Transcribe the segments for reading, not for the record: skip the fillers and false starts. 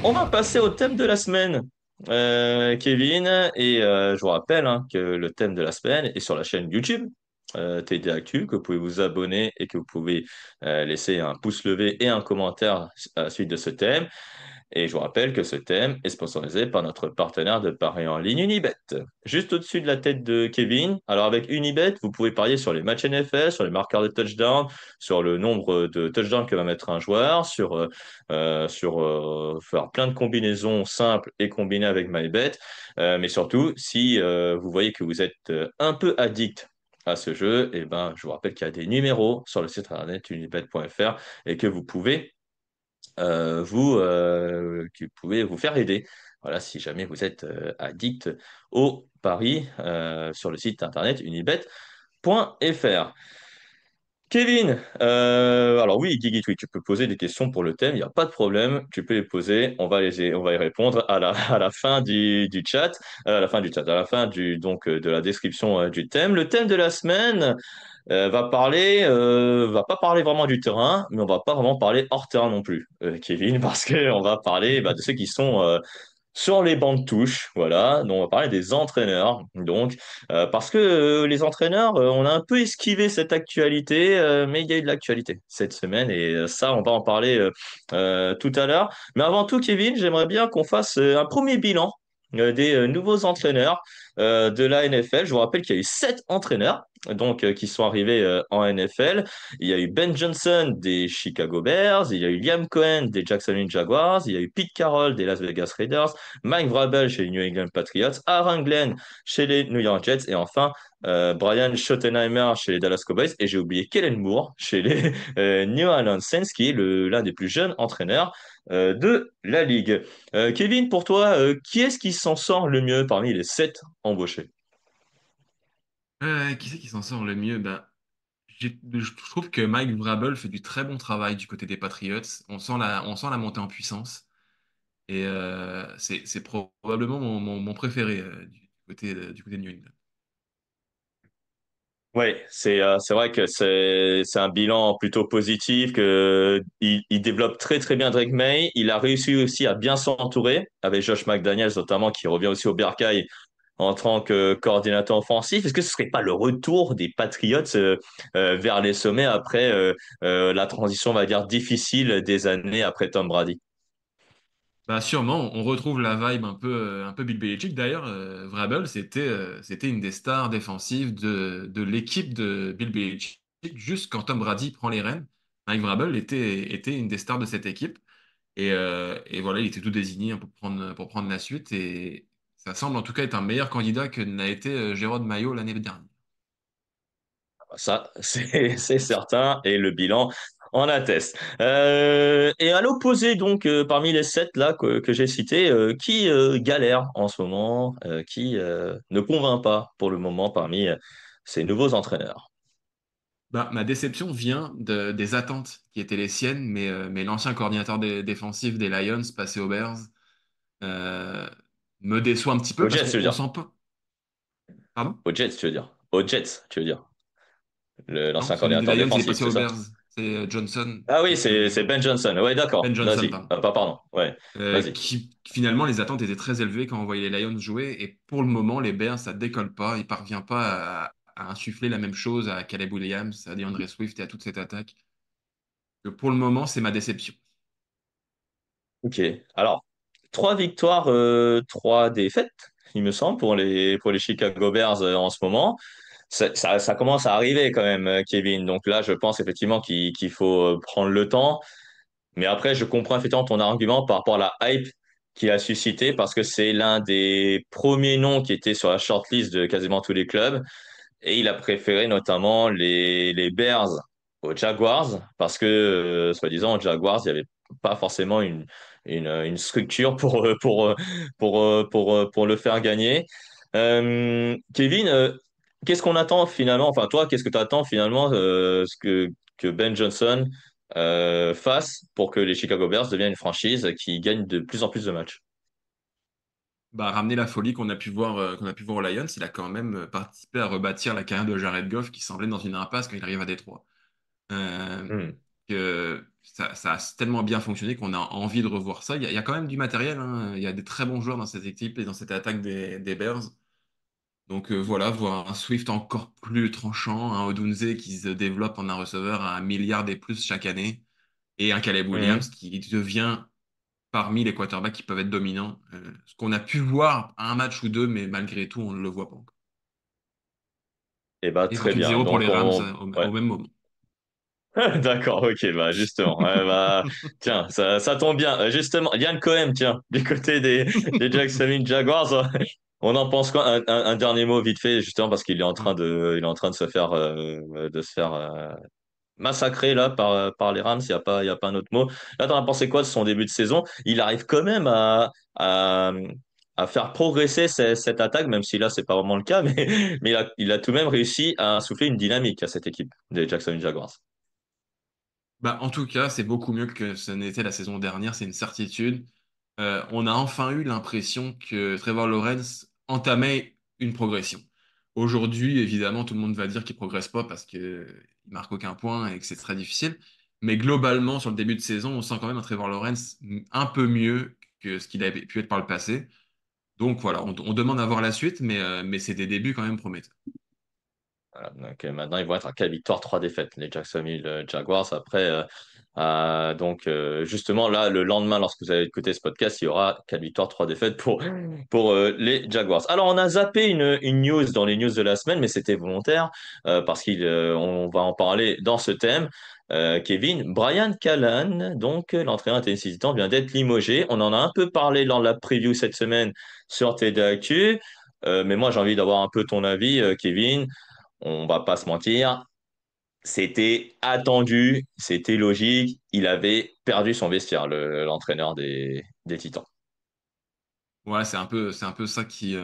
On va passer au thème de la semaine, Kevin, et je vous rappelle que le thème de la semaine est sur la chaîne YouTube TD Actu, que vous pouvez vous abonner et que vous pouvez laisser un pouce levé et un commentaire à la suite de ce thème. Et je vous rappelle que ce thème est sponsorisé par notre partenaire de paris en ligne Unibet. Juste au-dessus de la tête de Kevin, alors avec Unibet, vous pouvez parier sur les matchs NFL, sur les marqueurs de touchdown, sur le nombre de touchdowns que va mettre un joueur, sur faire plein de combinaisons simples et combinées avec MyBet. Mais surtout, si vous voyez que vous êtes un peu addict à ce jeu, et ben, je vous rappelle qu'il y a des numéros sur le site internet unibet.fr et que vous pouvez qui pouvez vous faire aider. Voilà, si jamais vous êtes addict au pari sur le site internet unibet.fr. Kevin, alors oui, Guigui, oui, tu peux poser des questions pour le thème, il n'y a pas de problème, tu peux les poser, on va y répondre à à la fin du chat, à la fin du chat, à la fin de la description du thème. Le thème de la semaine, va pas parler vraiment du terrain, mais on va pas vraiment parler hors terrain non plus, Kevin, parce que on va parler de ceux qui sont sur les bancs de touche, voilà. Donc on va parler des entraîneurs, donc parce que les entraîneurs, on a un peu esquivé cette actualité, mais il y a eu de l'actualité cette semaine et ça, on va en parler tout à l'heure. Mais avant tout, Kevin, j'aimerais bien qu'on fasse un premier bilan des nouveaux entraîneurs de la NFL. Je vous rappelle qu'il y a eu 7 entraîneurs qui sont arrivés en NFL. Il y a eu Ben Johnson des Chicago Bears, il y a eu Liam Cohen des Jacksonville Jaguars, il y a eu Pete Carroll des Las Vegas Raiders, Mike Vrabel chez les New England Patriots, Aaron Glenn chez les New York Jets et enfin Brian Schottenheimer chez les Dallas Cowboys et j'ai oublié Kellen Moore chez les New Orleans Saints qui est l'un des plus jeunes entraîneurs de la ligue. Kevin, pour toi, qui est-ce qui s'en sort le mieux parmi les 7 embauchés? Qui c'est qui s'en sort le mieux? Ben, je trouve que Mike Vrabel fait du très bon travail du côté des Patriots. On sent la montée en puissance. Et c'est probablement mon préféré du côté de New England. Oui, c'est vrai que c'est un bilan plutôt positif que il développe très très bien Drake May. Il a réussi aussi à bien s'entourer avec Josh McDaniels notamment qui revient aussi au Bercail en tant que coordinateur offensif. Est-ce que ce serait pas le retour des Patriots vers les sommets après la transition, on va dire, difficile des années après Tom Brady? Bah sûrement, on retrouve la vibe un peu Bill Belichick. D'ailleurs, Vrabel, c'était une des stars défensives de l'équipe de Bill Belichick. Juste quand Tom Brady prend les rênes, Mike Vrabel était une des stars de cette équipe. Et voilà, il était tout désigné pour prendre la suite. Et ça semble en tout cas être un meilleur candidat que n'a été Jérôme Mayo l'année dernière. Ça, c'est certain, et le bilan en atteste. Et à l'opposé, donc, parmi les 7 là que j'ai cités, qui galère en ce moment, qui ne convainc pas pour le moment parmi ces nouveaux entraîneurs? Bah, ma déception vient des attentes qui étaient les siennes, mais l'ancien coordinateur défensif des Lions, passé aux Bears, euh, me déçoit un petit peu Aux parce Jets, qu'on tu veux on dire? sent pas. Pardon? Aux Jets, tu veux dire? Aux Jets, tu veux dire? Non, L'ancien celui des coordinateur Lions, il est défensif, passé c'est aux ça? Bears. C'est Johnson, Ah oui, qu'est-ce que c'est Ben Johnson. Ouais, d'accord. Ben Johnson, Vas-y. pardon. Pas pardon. Ouais, vas-y. Qui finalement les attentes étaient très élevées quand on voyait les Lions jouer et pour le moment les Bears ça décolle pas, il parvient pas à insuffler la même chose à Caleb Williams, à DeAndre Swift et à toute cette attaque. Que pour le moment c'est ma déception. Ok. Alors, 3 victoires, 3 défaites, il me semble, pour les Chicago Bears en ce moment. Ça commence à arriver quand même, Kevin. Donc là, je pense effectivement qu'il faut prendre le temps. Mais après, je comprends effectivement ton argument par rapport à la hype qu'il a suscité parce que c'est l'un des premiers noms qui était sur la shortlist de quasiment tous les clubs. Et il a préféré notamment les Bears aux Jaguars parce que, soi-disant, aux Jaguars, il n'y avait pas forcément une structure pour le faire gagner. Kevin, qu'est-ce qu'on attend finalement? Enfin, toi, qu'est-ce que tu attends finalement que Ben Johnson fasse pour que les Chicago Bears deviennent une franchise qui gagne de plus en plus de matchs? bah, ramener la folie qu'on a pu voir aux Lions. Il a quand même participé à rebâtir la carrière de Jared Goff qui semblait dans une impasse quand il arrive à Détroit. Euh, Hmm. ça a tellement bien fonctionné qu'on a envie de revoir ça. Il y a quand même du matériel, hein. Il y a des très bons joueurs dans cette équipe et dans cette attaque des Bears. Donc voilà, voir un Swift encore plus tranchant, un Odunze qui se développe en un receveur à 1 milliard et plus chaque année, et un Caleb Williams Hmm. qui devient parmi les quarterbacks qui peuvent être dominants. Ce qu'on a pu voir à un match ou deux, mais malgré tout, on ne le voit pas encore. Et bah Et très bien. 28-0 pour Donc les Rams ouais. au même moment. D'accord, ok, bah justement. Ouais, bah, tiens, ça tombe bien. Justement, Yann Cohen, tiens, du côté des Jacksonville Jaguars, on en pense quoi? Un dernier mot vite fait, justement, parce qu'il est en train Ouais. il est en train de se faire massacrer là par les Rams. Il y a pas un autre mot. Là, t'en as pensé quoi de son début de saison? Il arrive quand même à, à faire progresser cette attaque, même si là, c'est pas vraiment le cas, mais il a tout de même réussi à souffler une dynamique à cette équipe des Jacksonville Jaguars. Bah, en tout cas, c'est beaucoup mieux que ce n'était la saison dernière, c'est une certitude. On a enfin eu l'impression que Trevor Lawrence entamait une progression. Aujourd'hui, évidemment, tout le monde va dire qu'il progresse pas parce qu'il marque aucun point et que c'est très difficile. Mais globalement, sur le début de saison, on sent quand même un Trevor Lawrence un peu mieux que ce qu'il avait pu être par le passé. Donc voilà, on demande à voir la suite, mais c'est des débuts quand même prometteurs. Voilà, donc maintenant, ils vont être à 4 victoires, 3 défaites, les Jacksonville Jaguars. Après, justement, là, le lendemain, lorsque vous allez écouter ce podcast, il y aura 4 victoires, 3 défaites pour les Jaguars. Alors, on a zappé une news dans les news de la semaine, mais c'était volontaire parce qu'on va en parler dans ce thème. Kevin, Brian Callan, donc l'entraîneur de Tennessee Titans, vient d'être limogé. On en a un peu parlé dans la preview cette semaine sur TD Actu. Mais moi, j'ai envie d'avoir un peu ton avis, Kevin. On va pas se mentir, c'était attendu, c'était logique. Il avait perdu son vestiaire, l'entraîneur des Titans. Ouais, c'est un peu ça qui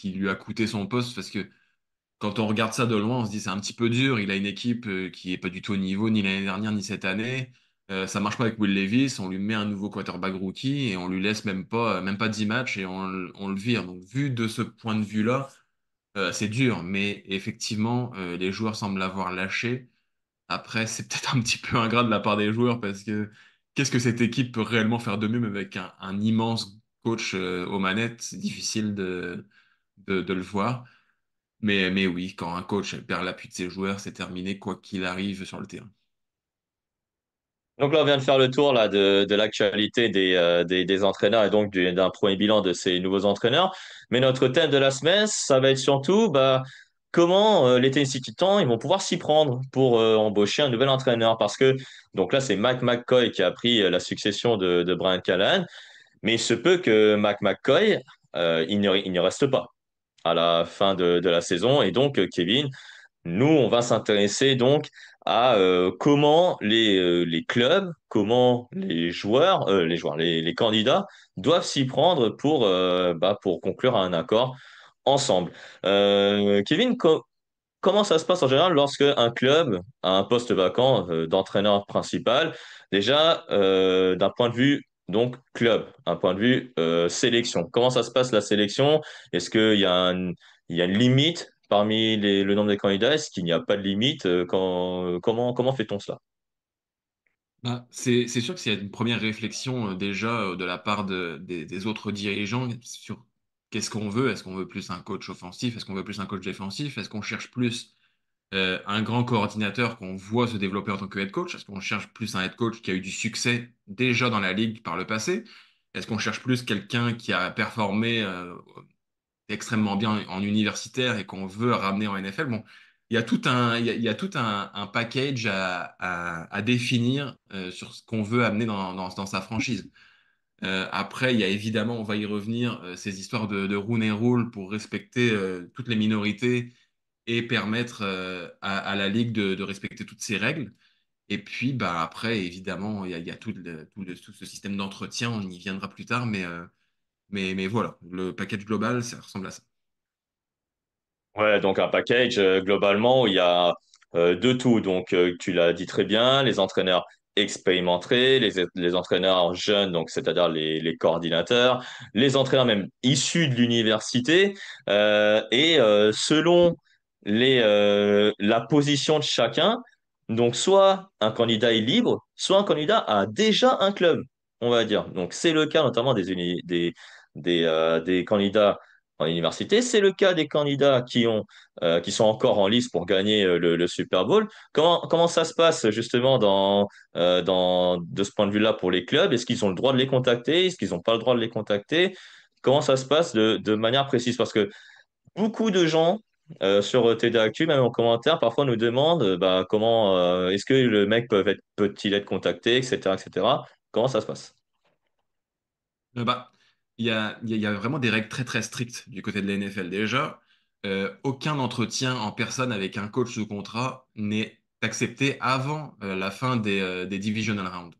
lui a coûté son poste parce que quand on regarde ça de loin, on se dit c'est un petit peu dur. Il a une équipe qui est pas du tout au niveau ni l'année dernière ni cette année. Ça marche pas avec Will Levis. On lui met un nouveau quarterback rookie et on lui laisse même pas 10 matchs et on le vire. Donc vu de ce point de vue-là, c'est dur. Mais effectivement, les joueurs semblent l'avoir lâché. Après, c'est peut-être un petit peu ingrat de la part des joueurs parce que qu'est-ce que cette équipe peut réellement faire de mieux mais avec un immense coach aux manettes? C'est difficile de le voir. Mais oui, quand un coach perd l'appui de ses joueurs, c'est terminé quoi qu'il arrive sur le terrain. Donc là, on vient de faire le tour là, de l'actualité des entraîneurs et donc d'un premier bilan de ces nouveaux entraîneurs. Mais notre thème de la semaine, ça va être surtout bah, comment les Tennessee Titans ils vont pouvoir s'y prendre pour embaucher un nouvel entraîneur. Parce que donc là, c'est Mike McCoy qui a pris la succession de Brian Callahan. Mais il se peut que Mike McCoy, il ne reste pas à la fin de la saison. Et donc, Kevin, nous, on va s'intéresser donc à comment les clubs, comment les candidats doivent s'y prendre pour conclure à un accord ensemble. Kevin, comment ça se passe en général lorsque un club a un poste vacant d'entraîneur principal? Déjà, d'un point de vue donc club, un point de vue sélection. Comment ça se passe la sélection? Est-ce qu'il y a il y a une limite parmi le nombre de candidats? Est-ce qu'il n'y a pas de limite? Comment fait-on cela? Bah, c'est sûr que s'il y a une première réflexion déjà de la part des autres dirigeants sur qu'est-ce qu'on veut, est-ce qu'on veut plus un coach offensif, est-ce qu'on veut plus un coach défensif, est-ce qu'on cherche plus un grand coordinateur qu'on voit se développer en tant que head coach, est-ce qu'on cherche plus un head coach qui a eu du succès déjà dans la ligue par le passé, est-ce qu'on cherche plus quelqu'un qui a performé extrêmement bien en universitaire et qu'on veut ramener en NFL. Bon, il y a tout un package à définir sur ce qu'on veut amener dans sa franchise. Après, il y a évidemment, on va y revenir, ces histoires de Rooney Rule pour respecter toutes les minorités et permettre à la Ligue de respecter toutes ces règles. Et puis, bah, après, évidemment, il y a tout ce système d'entretien, on y viendra plus tard, mais voilà, le package global, ça ressemble à ça. Ouais, donc un package globalement où il y a de tout. Donc tu l'as dit très bien, les entraîneurs expérimentés, les entraîneurs jeunes, donc c'est-à-dire les coordinateurs, les entraîneurs même issus de l'université, selon la position de chacun, donc soit un candidat est libre, soit un candidat a déjà un club, on va dire. Donc c'est le cas notamment des candidats en université, c'est le cas des candidats qui sont encore en lice pour gagner le Super Bowl. Comment ça se passe justement de ce point de vue-là pour les clubs? Est-ce qu'ils ont le droit de les contacter? Est-ce qu'ils n'ont pas le droit de les contacter? Comment ça se passe de manière précise? Parce que beaucoup de gens sur TD Actu, même en commentaire, parfois nous demandent bah, comment est-ce que le mec peut-il être contacté, etc., etc. Comment ça se passe? Bah, il y a vraiment des règles très très strictes du côté de la NFL. Déjà, aucun entretien en personne avec un coach sous contrat n'est accepté avant la fin des divisional rounds.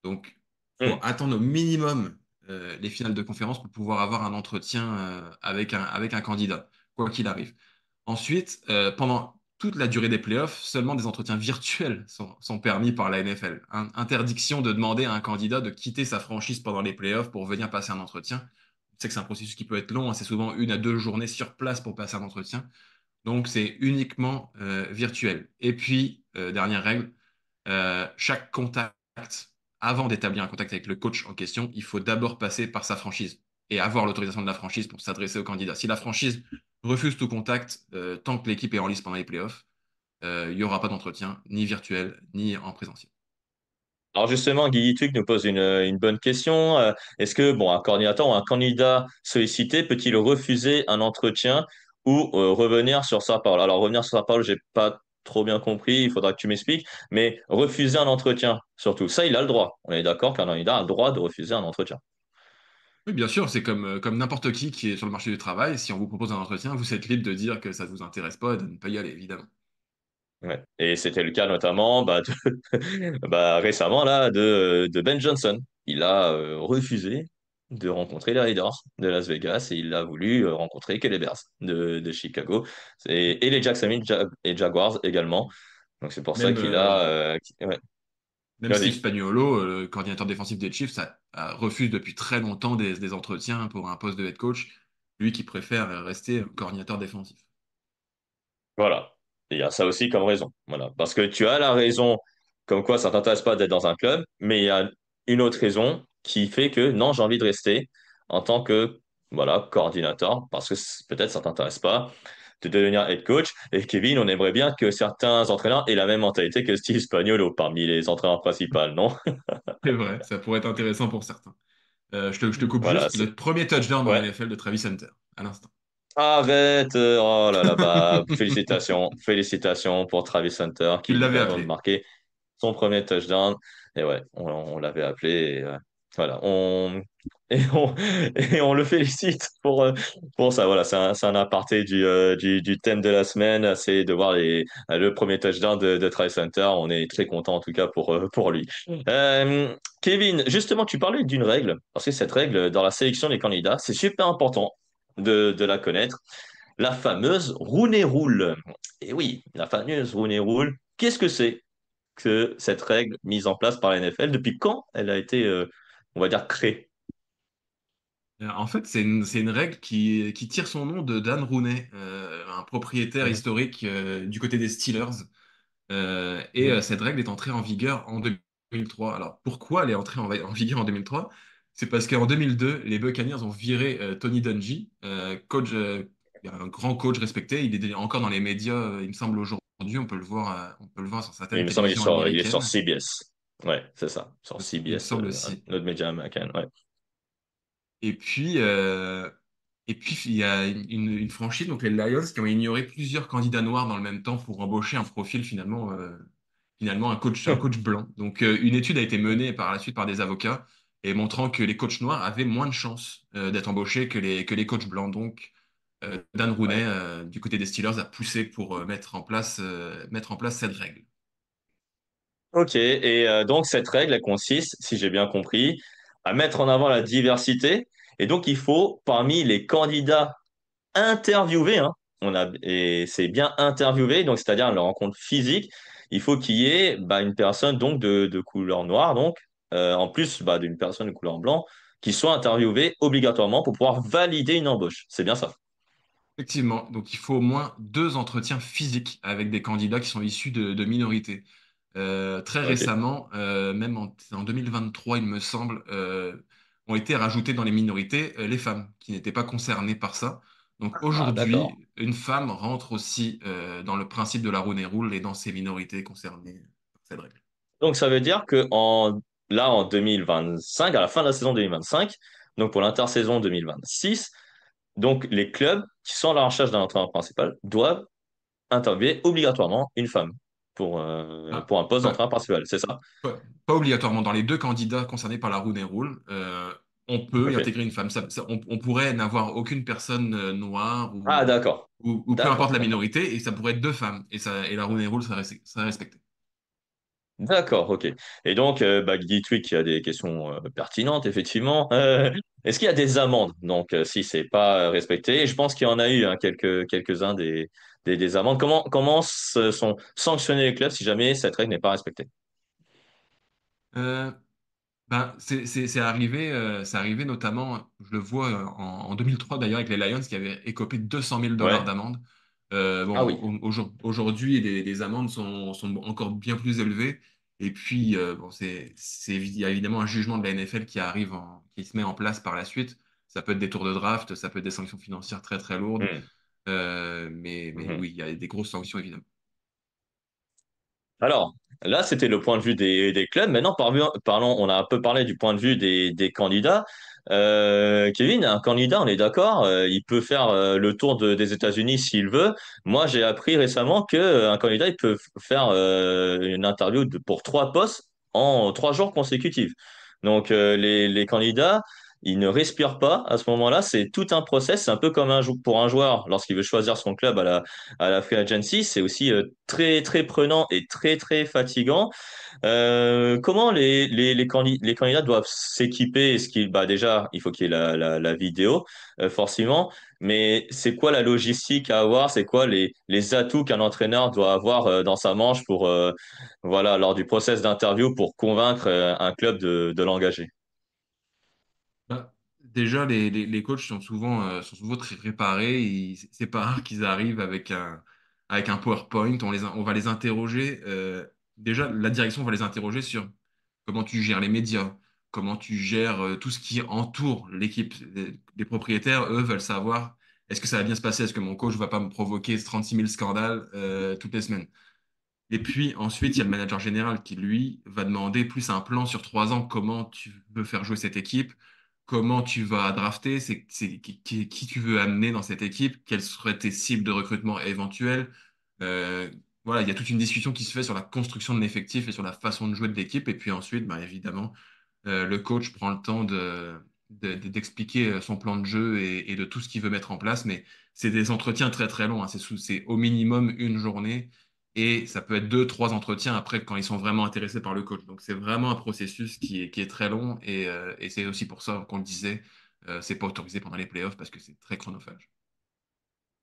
Donc, il faut Hmm. attendre au minimum les finales de conférence pour pouvoir avoir un entretien avec un candidat, quoi qu'il arrive. Ensuite, pendant toute la durée des playoffs, seulement des entretiens virtuels sont permis par la NFL. Interdiction de demander à un candidat de quitter sa franchise pendant les playoffs pour venir passer un entretien. On sait que c'est un processus qui peut être long, hein, c'est souvent 1 à 2 journées sur place pour passer un entretien. Donc, c'est uniquement virtuel. Et puis, dernière règle, chaque contact, avant d'établir un contact avec le coach en question, il faut d'abord passer par sa franchise et avoir l'autorisation de la franchise pour s'adresser au candidat. Si la franchise refuse tout contact, tant que l'équipe est en lice pendant les playoffs, il n'y aura pas d'entretien, ni virtuel, ni en présentiel. Alors justement, Guy Tuc nous pose une bonne question. Est-ce que bon, un coordinateur ou un candidat sollicité peut-il refuser un entretien ou revenir sur sa parole? Alors revenir sur sa parole, j'ai pas trop bien compris, il faudra que tu m'expliques, mais refuser un entretien, surtout, ça, il a le droit. On est d'accord qu'un candidat a le droit de refuser un entretien. Oui, bien sûr, c'est comme n'importe qui est sur le marché du travail. Si on vous propose un entretien, vous êtes libre de dire que ça ne vous intéresse pas et de ne pas y aller, évidemment. Ouais. Et c'était le cas notamment bah, récemment là, de Ben Johnson. Il a refusé de rencontrer les Raiders de Las Vegas et il a voulu rencontrer que les Bears de Chicago et les Jacksonville et Jaguars également. Donc c'est pour ça Même, qu'il euh, a... ouais. Même Steve Vas-y. Spagnuolo, le coordinateur défensif des Chiefs, refuse depuis très longtemps des entretiens pour un poste de head coach, lui qui préfère rester coordinateur défensif. Voilà. Il y a ça aussi comme raison. Voilà. Parce que tu as la raison comme quoi ça t'intéresse pas d'être dans un club, mais il y a une autre raison qui fait que non, j'ai envie de rester en tant que voilà, coordinateur parce que peut-être ça t'intéresse pas de devenir head coach. Et Kevin, on aimerait bien que certains entraîneurs aient la même mentalité que Steve Spagnuolo parmi les entraîneurs principaux, non? C'est vrai, ça pourrait être intéressant pour certains. Je te coupe Voilà, juste, c'est... le premier touchdown en Ouais. NFL de Travis Hunter, à l'instant. Arrête! Oh là là, bah, félicitations. Félicitations pour Travis Hunter Tu qui l'avais vient de appelé. marquer son premier touchdown. Et ouais, on l'avait appelé. Et, voilà, et on, et on le félicite pour ça. Voilà, c'est un aparté du thème de la semaine. C'est de voir le premier touchdown de Travis Hunter. On est très content en tout cas pour lui. Euh, Kevin, justement, tu parlais d'une règle, parce que cette règle, dans la sélection des candidats, c'est super important de la connaître. La fameuse Rooney Rule. Et oui, la fameuse Rooney Rule. Qu'est-ce que c'est que cette règle mise en place par la NFL? Depuis quand elle a été, on va dire, créée? En fait, c'est une règle qui tire son nom de Dan Rooney, un propriétaire Mhm. historique du côté des Steelers. Mhm. Cette règle est entrée en vigueur en 2003. Alors, pourquoi elle est entrée en vigueur en 2003? C'est parce qu'en 2002, les Buccaneers ont viré Tony Dungy, un grand coach respecté. Il est encore dans les médias, il me semble, aujourd'hui. On peut le voir sur Il certaines me semble télévisions il est sur américaines. CBS. Ouais, c'est ça, sur Il me CBS, semble aussi. notre média américain. Ouais. Et puis, euh, et puis il y a une franchise, donc les Lions, qui ont ignoré plusieurs candidats noirs dans le même temps pour embaucher un profil finalement un coach blanc. Donc une étude a été menée par la suite par des avocats et montrant que les coachs noirs avaient moins de chances d'être embauchés que les coachs blancs. Donc Dan Rooney, Ouais. du côté des Steelers, a poussé pour mettre en place cette règle. Ok, et donc cette règle, elle consiste, si j'ai bien compris, à mettre en avant la diversité. Et donc il faut, parmi les candidats interviewés, hein, et c'est bien interviewé, donc c'est-à-dire la rencontre physique, il faut qu'il y ait une personne donc de couleur noire, donc en plus d'une personne de couleur blanc, qui soit interviewée obligatoirement pour pouvoir valider une embauche. C'est bien ça. Effectivement, donc il faut au moins 2 entretiens physiques avec des candidats qui sont issus de minorités. Très Ok. récemment, même en 2023, il me semble, ont été rajoutées dans les minorités les femmes qui n'étaient pas concernées par ça. Donc Ah, d'accord. aujourd'hui, une femme rentre aussi dans le principe de la roue des roules et dans ces minorités concernées par cette règle. Donc ça veut dire que là, en 2025, à la fin de la saison 2025, donc pour l'intersaison 2026, donc les clubs qui sont à la recherche d'un entraîneur principal doivent interviewer obligatoirement une femme Ah, pour un poste pas, d'entraîneur principal, c'est ça? pas obligatoirement. Dans les 2 candidats concernés par la roue des roules, on peut y Ok. intégrer une femme. On pourrait n'avoir aucune personne noire Ah, d'accord. ou peu importe D'accord, la d'accord. minorité, et ça pourrait être 2 femmes. Et la roue des roules serait respectée. D'accord, ok. Et donc, Guy Twig, il y a des questions pertinentes, effectivement. Est-ce qu'il y a des amendes? Donc, si c'est pas respecté, et je pense qu'il y en a eu hein, quelques-uns des amendes. Comment sont sanctionnés les clubs si jamais cette règle n'est pas respectée? Euh, c'est arrivé notamment, je le vois en 2003 d'ailleurs avec les Lions qui avaient écopé 200 000 dollars Ouais. d'amende. Ah oui. Aujourd'hui, les amendes sont encore bien plus élevées. Et puis, il y a évidemment un jugement de la NFL qui se met en place par la suite. Ça peut être des tours de draft, ça peut être des sanctions financières très très lourdes. Hmm. Mais Mhm. oui, il y a des grosses sanctions évidemment. Alors, là, c'était le point de vue des clubs. Maintenant, parlons, on a un peu parlé du point de vue des candidats. Kevin, un candidat, on est d'accord, il peut faire le tour des États-Unis s'il veut. Moi, j'ai appris récemment que un candidat, il peut faire une interview pour 3 postes en 3 jours consécutifs. Donc, les candidats, ils ne respirent pas à ce moment-là. C'est tout un process. C'est un peu comme pour un joueur lorsqu'il veut choisir son club à la free agency. C'est aussi très, très prenant et très, très fatigant. Comment les candidats doivent s'équiper? Déjà, il faut qu'il y ait la vidéo, forcément. Mais c'est quoi la logistique à avoir? C'est quoi les atouts qu'un entraîneur doit avoir dans sa manche voilà, lors du process d'interview pour convaincre un club de l'engager? Bah, déjà, les coachs sont souvent très préparés. C'est pas rare qu'ils arrivent avec un PowerPoint. On va les interroger. Déjà, la direction va les interroger sur comment tu gères les médias, comment tu gères tout ce qui entoure l'équipe. Les propriétaires, eux, veulent savoir est-ce que ça va bien se passer? Est-ce que mon coach va pas me provoquer 36 000 scandales toutes les semaines? Et puis ensuite, il y a le manager général qui, lui, va demander plus un plan sur 3 ans, comment tu veux faire jouer cette équipe, comment tu vas drafter, qui tu veux amener dans cette équipe, quelles seraient tes cibles de recrutement éventuelles. Euh, voilà, il y a toute une discussion qui se fait sur la construction de l'effectif et sur la façon de jouer de l'équipe. Et puis ensuite, bah, évidemment, le coach prend le temps d'expliquer son plan de jeu et de tout ce qu'il veut mettre en place. Mais c'est des entretiens très très longs, hein. C'est au minimum une journée et ça peut être 2, 3 entretiens après quand ils sont vraiment intéressés par le coach. Donc c'est vraiment un processus qui est très long et c'est aussi pour ça qu'on le disait, c'est pas autorisé pendant les playoffs parce que c'est très chronophage.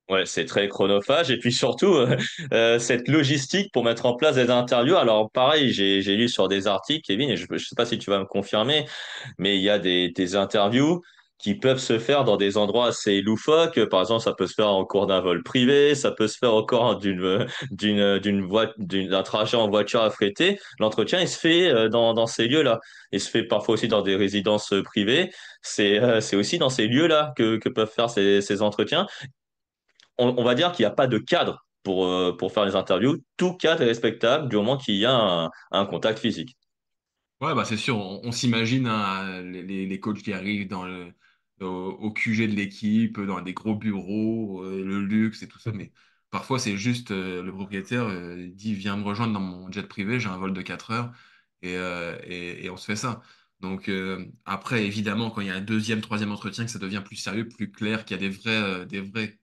Ouais, c'est très chronophage et puis surtout cette logistique pour mettre en place des interviews. Alors pareil, j'ai lu sur des articles, Kevin, et je sais pas si tu vas me confirmer, mais il y a des interviews qui peuvent se faire dans des endroits assez loufoques. Par exemple, ça peut se faire en cours d'un vol privé, ça peut se faire au cours d'un trajet en voiture affrétée. L'entretien, il se fait dans ces lieux-là. Il se fait parfois aussi dans des résidences privées. C'est aussi dans ces lieux-là que peuvent faire ces entretiens. On va dire qu'il n'y a pas de cadre pour faire les interviews. Tout cadre est respectable du moment qu'il y a un contact physique. Ouais, bah c'est sûr, on s'imagine hein, les coachs qui arrivent au QG de l'équipe, dans des gros bureaux, le luxe et tout ça, mais parfois c'est juste le propriétaire dit viens me rejoindre dans mon jet privé, j'ai un vol de 4 heures et on se fait ça. Donc après, évidemment, quand il y a un deuxième, troisième entretien, que ça devient plus sérieux, plus clair, qu'il y a des vraies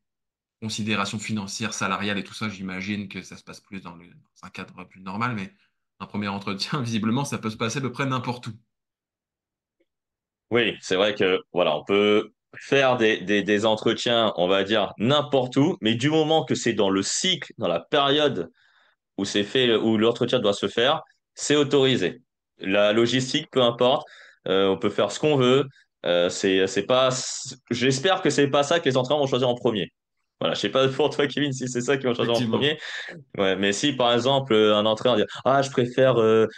considérations financières, salariales et tout ça, j'imagine que ça se passe plus dans un cadre plus normal, mais un premier entretien, visiblement, ça peut se passer à peu près n'importe où. Oui, c'est vrai que voilà, on peut faire des entretiens, on va dire, n'importe où, mais du moment que c'est dans le cycle, dans la période où c'est fait, où l'entretien doit se faire, c'est autorisé. La logistique, peu importe, on peut faire ce qu'on veut. C'est pas, j'espère que c'est pas ça que les entraîneurs vont choisir en premier. Voilà, je sais pas pour toi, Kevin, si c'est ça qu'ils vont choisir en Effectivement. premier. Ouais, mais si par exemple un entraîneur dit ah je préfère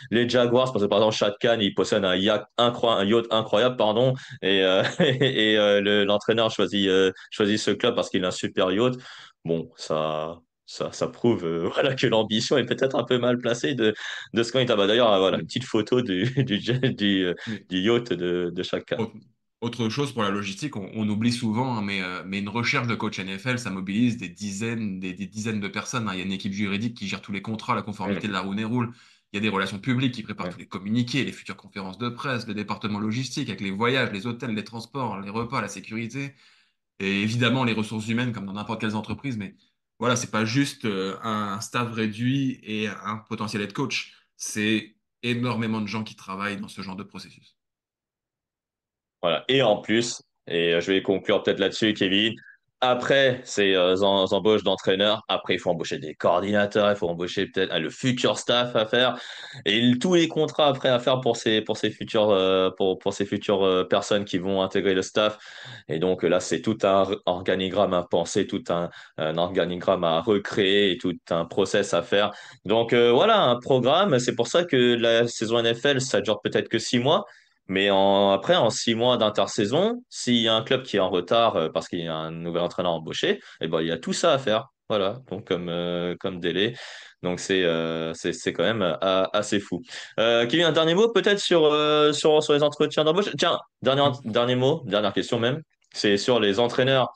les Jaguars parce que par exemple Shad Khan il possède un yacht incroyable pardon l'entraîneur choisit ce club parce qu'il a un super yacht. Bon ça prouve voilà que l'ambition est peut-être un peu mal placée de ce candidat. Bah, d'ailleurs voilà une Oui. petite photo Mais du yacht de Shad Khan. Autre autre chose pour la logistique, on oublie souvent, hein, mais une recherche de coach NFL, ça mobilise des dizaines de personnes, hein. Il y a une équipe juridique qui gère tous les contrats, la conformité de Hum, la roue des rule. Il y a des relations publiques qui préparent hum, tous les communiqués, les futures conférences de presse, le département logistique avec les voyages, les hôtels, les transports, les repas, la sécurité. Et évidemment, les ressources humaines, comme dans n'importe quelle entreprise. Mais voilà, c'est pas juste un staff réduit et un potentiel head coach. C'est énormément de gens qui travaillent dans ce genre de processus. Voilà. Et en plus, je vais conclure peut-être là-dessus, Kevin, après ces embauches d'entraîneurs, après il faut embaucher des coordinateurs, il faut embaucher peut-être le futur staff à faire, et tous les contrats après à faire pour ces futurs pour ces futures personnes qui vont intégrer le staff. Et donc là, c'est tout un organigramme à penser, un organigramme à recréer et tout un process à faire. Donc voilà, un programme. C'est pour ça que la saison NFL, ça dure peut-être que 6 mois. Mais après, en 6 mois d'intersaison, s'il y a un club qui est en retard parce qu'il y a un nouvel entraîneur embauché, eh ben, il y a tout ça à faire. Voilà, donc comme délai. Donc c'est quand même assez fou. Kevin, un dernier mot peut-être sur les entretiens d'embauche. Tiens, dernier mot, dernière question même. C'est sur les entraîneurs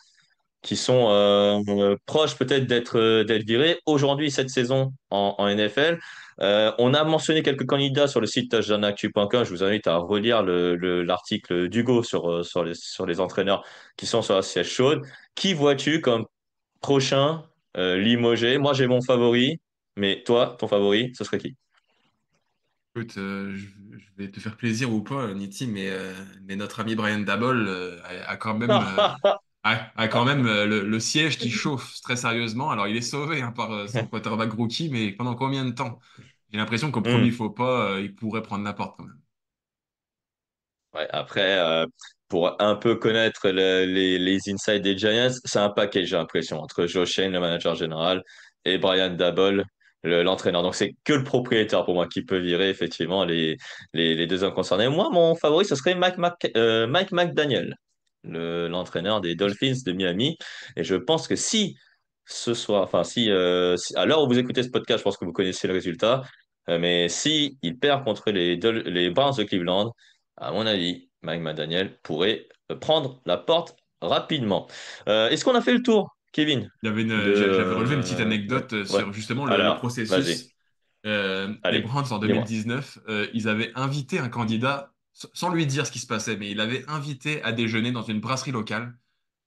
qui sont proches peut-être d'être virés. Aujourd'hui, cette saison en NFL, on a mentionné quelques candidats sur le site touchdownactu.com. Je vous invite à relire l'article d'Hugo sur les entraîneurs qui sont sur la siège chaude. Qui vois-tu comme prochain limogé? Moi, j'ai mon favori, mais toi, ton favori, ce serait qui? Écoute, je vais te faire plaisir ou pas, Niti, mais notre ami Brian Dabol a quand même, a quand même le siège qui chauffe très sérieusement. Alors, il est sauvé hein, par son quarterback rookie, mais pendant combien de temps? J'ai l'impression qu'au premier Hmm. faux pas, il pourrait prendre la porte quand même. Ouais, après, pour un peu connaître les insides des Giants, c'est un package, j'ai l'impression, entre Joe Shane, le manager général, et Brian Daboll, l'entraîneur. Donc, c'est que le propriétaire pour moi qui peut virer, effectivement, les deux hommes concernés. Moi, mon favori, ce serait Mike McDaniel, l'entraîneur des Dolphins de Miami. Et je pense que si ce soir, enfin, à l'heure où vous écoutez ce podcast, je pense que vous connaissez le résultat. Mais si il perd contre les Browns de Cleveland, à mon avis, Mike McDaniel pourrait prendre la porte rapidement. Est-ce qu'on a fait le tour, Kevin, J'avais relevé une petite Ouais, anecdote ouais. sur justement le Alors, vas-y. processus. Les Allez, Browns en dis-moi. 2019, ils avaient invité un candidat, sans lui dire ce qui se passait, mais il avait invité à déjeuner dans une brasserie locale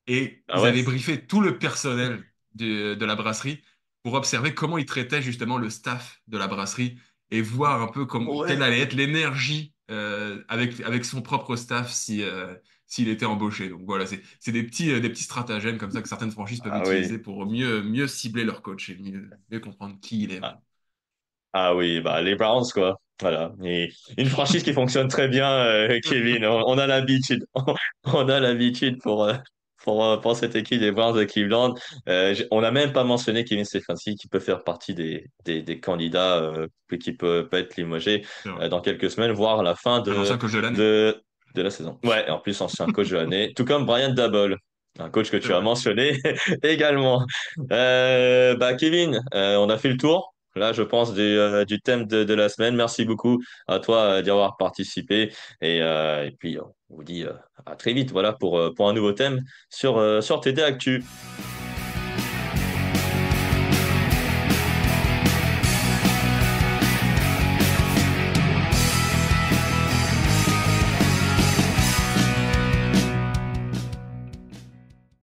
et Ah ils ouais? avaient briefé tout le personnel de la brasserie pour observer comment ils traitaient justement le staff de la brasserie et voir un peu quelle Ouais. allait être l'énergie avec son propre staff s'il était embauché. Donc voilà, c'est des petits stratagèmes comme ça que certaines franchises peuvent Ah oui. utiliser pour mieux cibler leur coach et mieux comprendre qui il est Ah, vraiment. ah oui, bah les Browns, quoi. Voilà. Et une franchise qui fonctionne très bien, Kevin. On a l'habitude. On a l'habitude pour cette équipe des Browns de Cleveland. On n'a même pas mentionné Kevin Stefanski qui peut faire partie des candidats qui peut être limogé C'est vrai. dans quelques semaines, voire à la fin Un ancien coach de l'année, de, de la saison. Ouais, et en plus, ancien coach de l'année, tout comme Brian Dabble, un coach que c'est tu as vrai. mentionné également. Bah, Kevin, on a fait le tour. Là, je pense du thème de la semaine. Merci beaucoup à toi d'y avoir participé. Et puis, on vous dit à très vite voilà, pour un nouveau thème sur TD Actu.